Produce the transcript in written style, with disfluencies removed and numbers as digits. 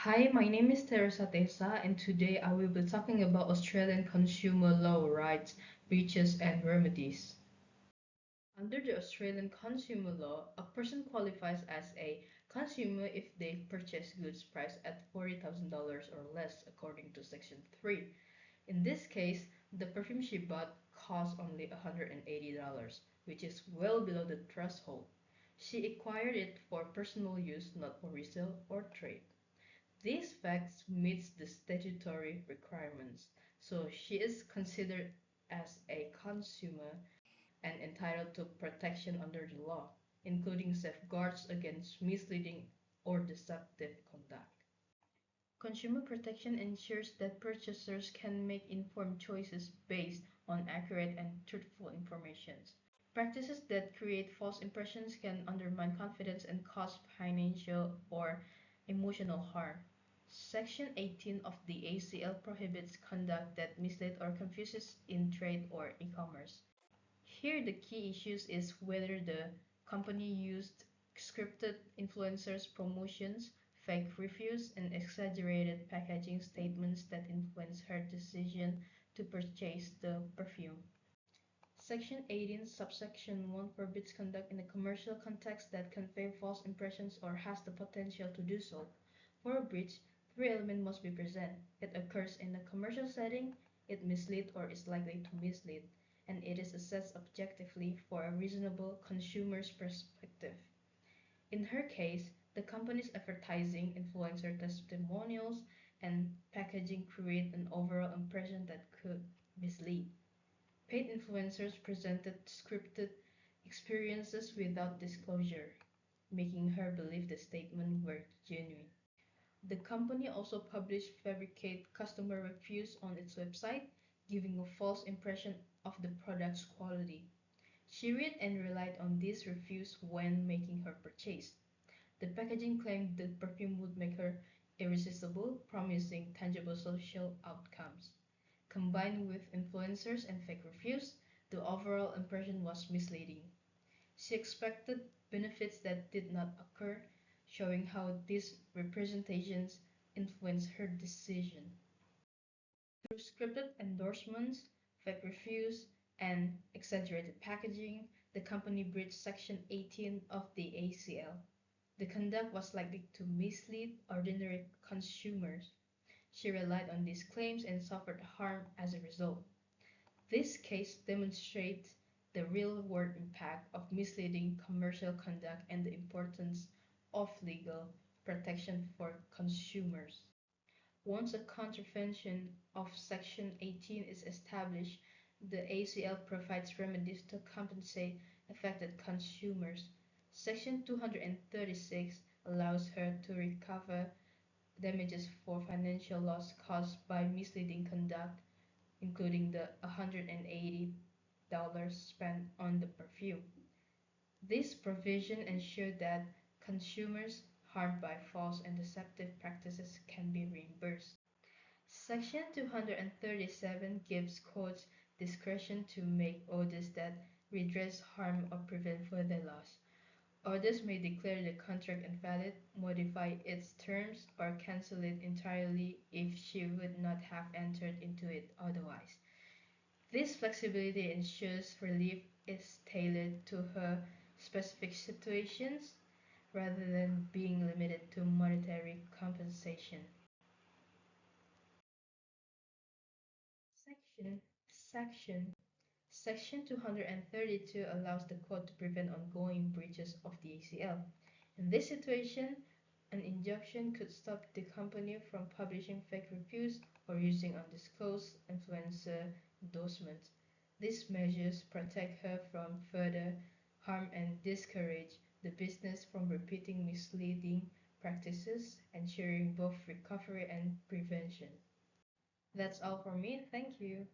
Hi, my name is Teresa Tesa, and today I will be talking about Australian consumer law rights, breaches, and remedies. Under the Australian consumer law, a person qualifies as a consumer if they purchase goods priced at $40,000 or less, according to Section 3. In this case, the perfume she bought cost only $180, which is well below the threshold. She acquired it for personal use, not for resale or trade. These facts meets the statutory requirements, so she is considered as a consumer and entitled to protection under the law, including safeguards against misleading or deceptive conduct. Consumer protection ensures that purchasers can make informed choices based on accurate and truthful information. Practices that create false impressions can undermine confidence and cause financial or emotional harm. Section 18 of the ACL prohibits conduct that misleads or confuses in trade or e-commerce. Here the key issues is whether the company used scripted influencers promotions, fake reviews, and exaggerated packaging statements that influence her decision to purchase the perfume. Section 18, subsection 1 forbids conduct in a commercial context that convey false impressions or has the potential to do so. For a breach, three elements must be present. It occurs in a commercial setting, it misleads or is likely to mislead, and it is assessed objectively for a reasonable consumer's perspective. In her case, the company's advertising, influencer testimonials, and packaging create an overall impression that could mislead. Paid influencers presented scripted experiences without disclosure, making her believe the statements were genuine. The company also published fabricated customer reviews on its website, giving a false impression of the product's quality. She read and relied on these reviews when making her purchase. The packaging claimed the perfume would make her irresistible, promising tangible social outcomes. Combined with influencers and fake reviews, the overall impression was misleading. She expected benefits that did not occur, showing how these representations influenced her decision. Through scripted endorsements, fake reviews, and exaggerated packaging, the company breached Section 18 of the ACL. The conduct was likely to mislead ordinary consumers. She relied on these claims and suffered harm as a result. This case demonstrates the real-world impact of misleading commercial conduct and the importance of legal protection for consumers. Once a contravention of Section 18 is established, the ACL provides remedies to compensate affected consumers. Section 236 allows her to recover damages for financial loss caused by misleading conduct, including the $180 spent on the perfume. This provision ensured that consumers harmed by false and deceptive practices can be reimbursed. Section 237 gives courts discretion to make orders that redress harm or prevent further loss. Orders may declare the contract invalid, modify its terms, or cancel it entirely if she would not have entered into it otherwise. This flexibility ensures relief is tailored to her specific situations rather than being limited to monetary compensation. Section Section Section 232 allows the court to prevent ongoing breaches of the ACL. In this situation, an injunction could stop the company from publishing fake reviews or using undisclosed influencer endorsements. These measures protect her from further harm and discourage the business from repeating misleading practices, ensuring both recovery and prevention. That's all for me. Thank you.